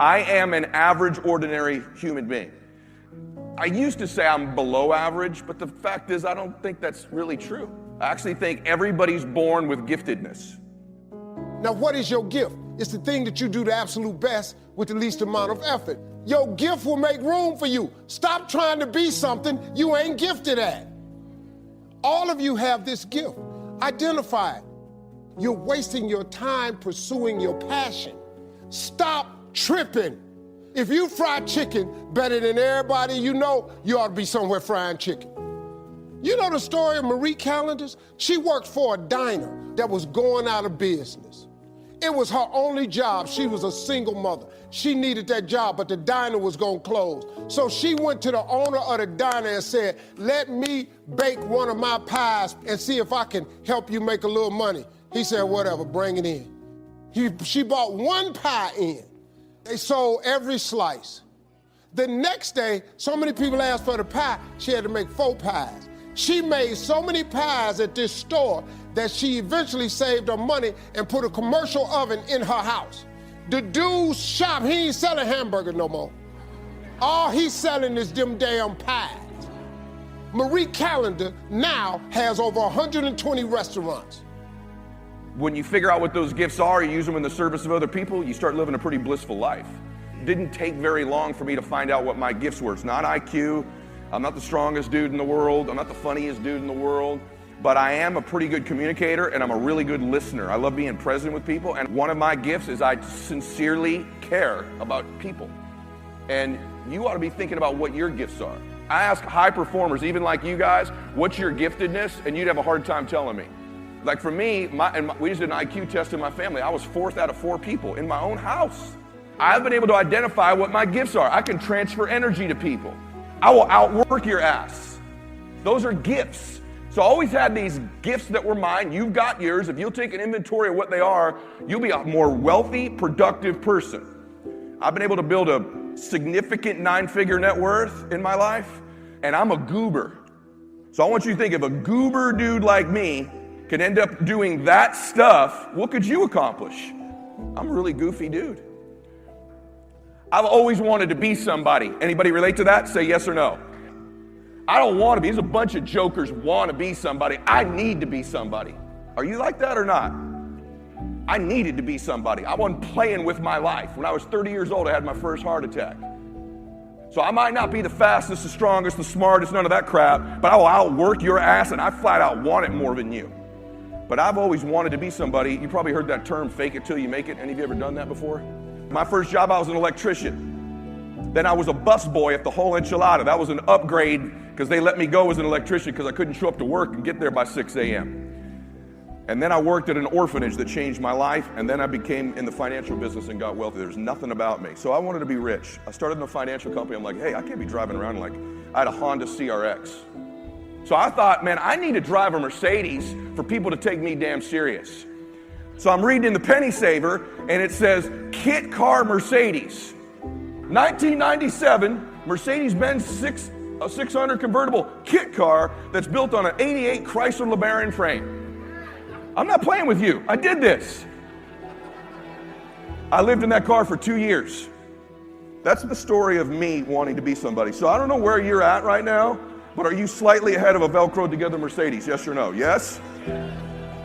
I am an average, ordinary human being. I used to say I'm below average, but the fact is I don't think that's really true. I actually think everybody's born with giftedness. Now, what is your gift? It's the thing that you do the absolute best with the least amount of effort. Your gift will make room for you. Stop trying to be something you ain't gifted at. All of you have this gift. Identify it. You're wasting your time pursuing your passion. Stop tripping. If you fry chicken better than everybody you know, you ought to be somewhere frying chicken. You know the story of Marie Callender's? She worked for a diner that was going out of business. It was her only job. She was a single mother. She needed that job, but the diner was gonna close. So she went to the owner of the diner and said, let me bake one of my pies and see if I can help you make a little money. He said, whatever, bring it in. She bought one pie in. They sold every slice. The next day, so many people asked for the pie, she had to make 4 pies. She made so many pies at this store that she eventually saved her money and put a commercial oven in her house. The dude's shop, he ain't selling hamburgers no more. All he's selling is them damn pies. Marie Callender now has over 120 restaurants. When you figure out what those gifts are, you use them in the service of other people, you start living a pretty blissful life. It didn't take very long for me to find out what my gifts were. It's not IQ. I'm not the strongest dude in the world. I'm not the funniest dude in the world. But I am a pretty good communicator, and I'm a really good listener. I love being present with people, and one of my gifts is I sincerely care about people. And you ought to be thinking about what your gifts are. I ask high performers, even like you guys, what's your giftedness? And you'd have a hard time telling me. Like for me, we just did an IQ test in my family. I was 4th out of 4 people in my own house. I've been able to identify what my gifts are. I can transfer energy to people. I will outwork your ass. Those are gifts. So I always had these gifts that were mine. You've got yours. If you'll take an inventory of what they are, you'll be a more wealthy, productive person. I've been able to build a significant 9-figure net worth in my life, and I'm a goober. So I want you to think, if a goober dude like me can end up doing that stuff, what could you accomplish? I'm a really goofy dude. I've always wanted to be somebody. Anybody relate to that? Say yes or no. I don't want to be. There's a bunch of jokers want to be somebody. I need to be somebody. Are you like that or not? I needed to be somebody. I wasn't playing with my life. When I was 30 years old, I had my first heart attack. So I might not be the fastest, the strongest, the smartest, none of that crap, but I will outwork your ass, and I flat out want it more than you. But I've always wanted to be somebody. You probably heard that term, fake it till you make it. Any of you ever done that before? My first job, I was an electrician. Then I was a busboy at the whole enchilada. That was an upgrade because they let me go as an electrician because I couldn't show up to work and get there by 6 a.m. And then I worked at an orphanage that changed my life, and then I became in the financial business and got wealthy. There's nothing about me. So I wanted to be rich. I started in a financial company. I'm like, hey, I can't be driving around like, I had a Honda CRX. So I thought, man, I need to drive a Mercedes for people to take me damn serious. So I'm reading in the Penny Saver, and it says, Kit Car Mercedes. 1997, Mercedes-Benz 600 convertible kit car that's built on an 88 Chrysler LeBaron frame. I'm not playing with you. I did this. I lived in that car for 2 years. That's the story of me wanting to be somebody. So I don't know where you're at right now, but are you slightly ahead of a Velcro together Mercedes? Yes or no? Yes?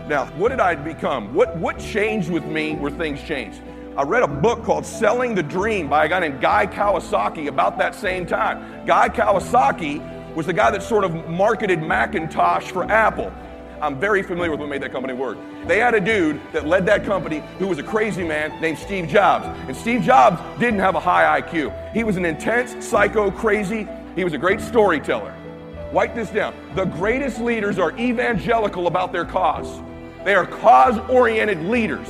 Now, what did I become? What changed with me where things changed? I read a book called Selling the Dream by a guy named Guy Kawasaki about that same time. Guy Kawasaki was the guy that sort of marketed Macintosh for Apple. I'm very familiar with what made that company work. They had a dude that led that company who was a crazy man named Steve Jobs. And Steve Jobs didn't have a high IQ. He was an intense, psycho, crazy. He was a great storyteller. Write this down. The greatest leaders are evangelical about their cause. They are cause-oriented leaders.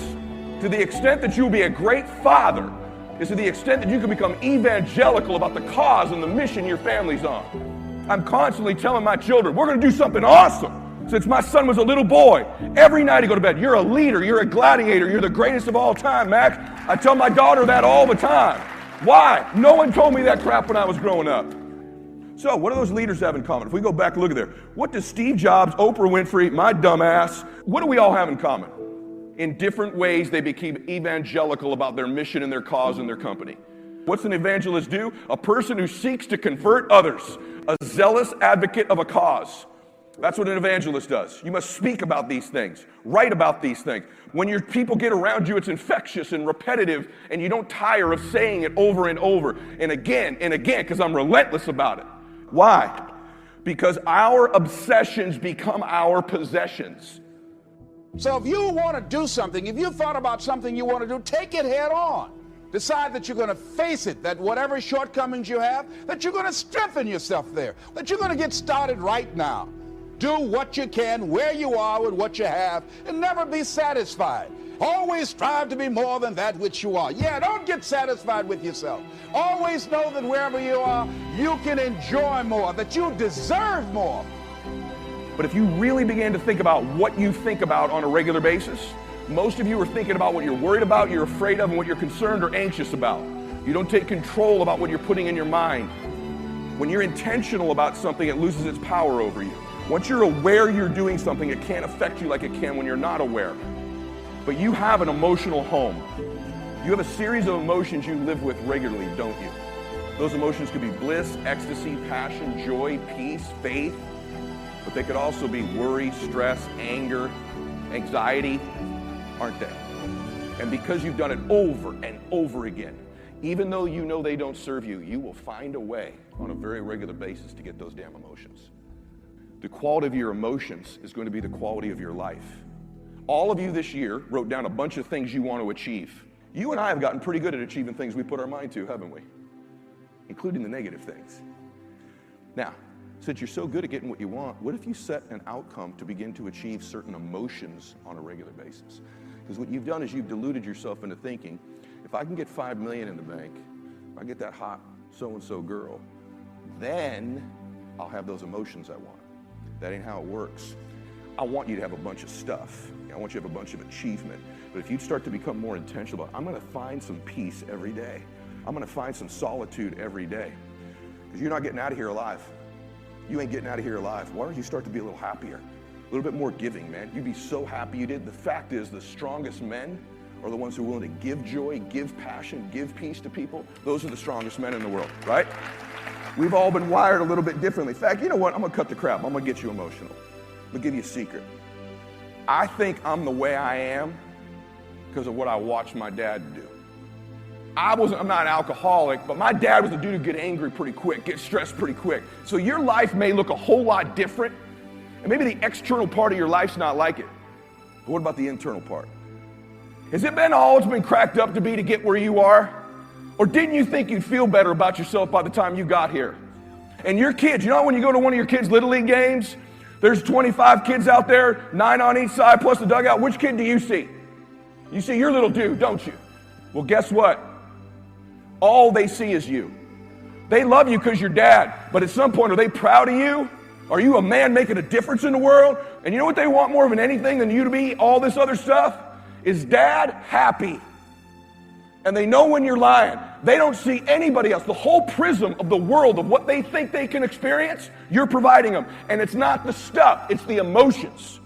To the extent that you'll be a great father is to the extent that you can become evangelical about the cause and the mission your family's on. I'm constantly telling my children, we're going to do something awesome. Since my son was a little boy, every night he go to bed, you're a leader, you're a gladiator, you're the greatest of all time, Max. I tell my daughter that all the time. Why? No one told me that crap when I was growing up. So what do those leaders have in common? If we go back and look at there, what does Steve Jobs, Oprah Winfrey, my dumbass, what do we all have in common? In different ways, they became evangelical about their mission and their cause and their company. What's an evangelist do? A person who seeks to convert others, a zealous advocate of a cause. That's what an evangelist does. You must speak about these things, write about these things. When your people get around you, it's infectious and repetitive, and you don't tire of saying it over and over and again, because I'm relentless about it. Why? Because our obsessions become our possessions. So if you want to do something, if you thought about something you want to do, take it head on. Decide that you're going to face it, that whatever shortcomings you have, that you're going to strengthen yourself there, that you're going to get started right now. Do what you can, where you are with what you have, and never be satisfied. Always strive to be more than that which you are. Yeah, don't get satisfied with yourself. Always know that wherever you are, you can enjoy more, that you deserve more. But if you really begin to think about what you think about on a regular basis, most of you are thinking about what you're worried about, you're afraid of, and what you're concerned or anxious about. You don't take control about what you're putting in your mind. When you're intentional about something, it loses its power over you. Once you're aware you're doing something, it can't affect you like it can when you're not aware. But you have an emotional home. You have a series of emotions you live with regularly, don't you? Those emotions could be bliss, ecstasy, passion, joy, peace, faith. But they could also be worry, stress, anger, anxiety, aren't they? And because you've done it over and over again, even though you know they don't serve you, you will find a way on a very regular basis to get those damn emotions. The quality of your emotions is going to be the quality of your life. All of you this year wrote down a bunch of things you want to achieve. You and I have gotten pretty good at achieving things we put our mind to, haven't we? Including the negative things. Now, since you're so good at getting what you want, what if you set an outcome to begin to achieve certain emotions on a regular basis? Because what you've done is you've deluded yourself into thinking, if I can get $5 million in the bank, if I get that hot so-and-so girl, then I'll have those emotions I want. That ain't how it works. I want you to have a bunch of stuff. I want you to have a bunch of achievement. But if you start to become more intentional about, I'm going to find some peace every day. I'm going to find some solitude every day. Because you're not getting out of here alive. You ain't getting out of here alive. Why don't you start to be a little happier? A little bit more giving, man. You'd be so happy you did. The fact is, the strongest men are the ones who are willing to give joy, give passion, give peace to people. Those are the strongest men in the world, right? We've all been wired a little bit differently. In fact, you know what? I'm going to cut the crap. I'm going to get you emotional. I'm going to give you a secret. I think I'm the way I am because of what I watched my dad do. I'm not an alcoholic, but my dad was a dude who'd get angry pretty quick, get stressed pretty quick. So your life may look a whole lot different, and maybe the external part of your life's not like it. But what about the internal part? Has it been all it's been cracked up to be to get where you are? Or didn't you think you'd feel better about yourself by the time you got here? And your kids, you know when you go to one of your kids' Little League games, there's 25 kids out there, 9 on each side plus the dugout. Which kid do you see? You see your little dude, don't you? Well, guess what? All they see is you. They love you because you're dad, but at some point, are they proud of you? Are you a man making a difference in the world? And you know what they want more than anything than you to be all this other stuff? Is dad happy? And they know when you're lying. They don't see anybody else. The whole prism of the world of what they think they can experience, you're providing them. And it's not the stuff, it's the emotions.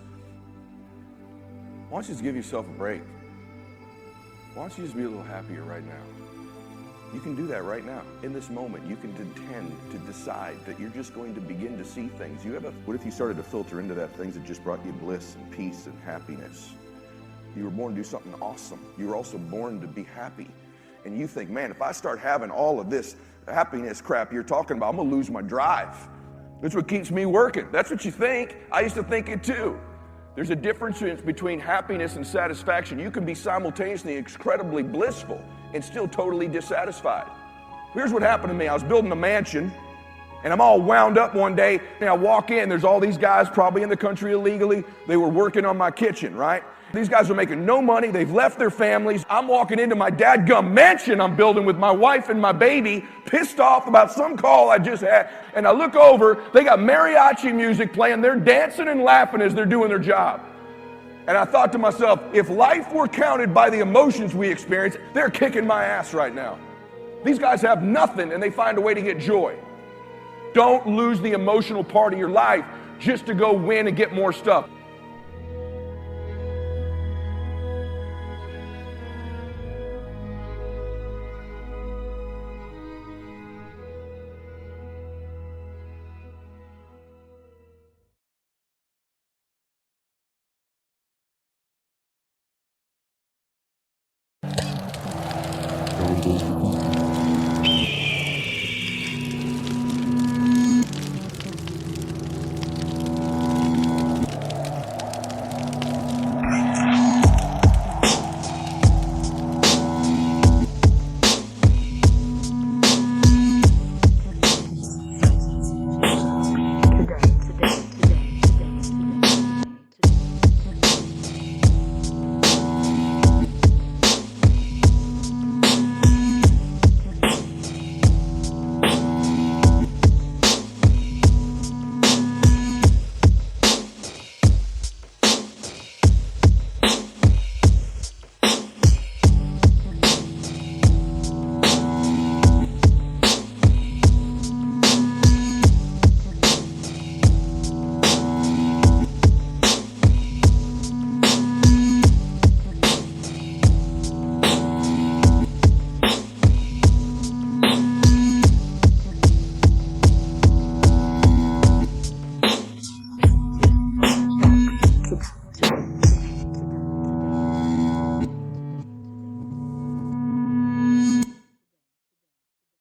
Why don't you just give yourself a break? Why don't you just be a little happier right now? You can do that right now. In this moment, you can intend to decide that you're just going to begin to see things. What if you started to filter into that things that just brought you bliss and peace and happiness? You were born to do something awesome. You were also born to be happy. And you think, man, if I start having all of this happiness crap you're talking about, I'm going to lose my drive. That's what keeps me working. That's what you think. I used to think it too. There's a difference between happiness and satisfaction. You can be simultaneously incredibly blissful and still totally dissatisfied. Here's what happened to me. I was building a mansion, and I'm all wound up one day, and I walk in, there's all these guys probably in the country illegally. They were working on my kitchen, right? These guys are making no money. They've left their families. I'm walking into my dadgum mansion I'm building with my wife and my baby, pissed off about some call I just had. And I look over, they got mariachi music playing. They're dancing and laughing as they're doing their job. And I thought to myself, if life were counted by the emotions we experience, they're kicking my ass right now. These guys have nothing and they find a way to get joy. Don't lose the emotional part of your life just to go win and get more stuff.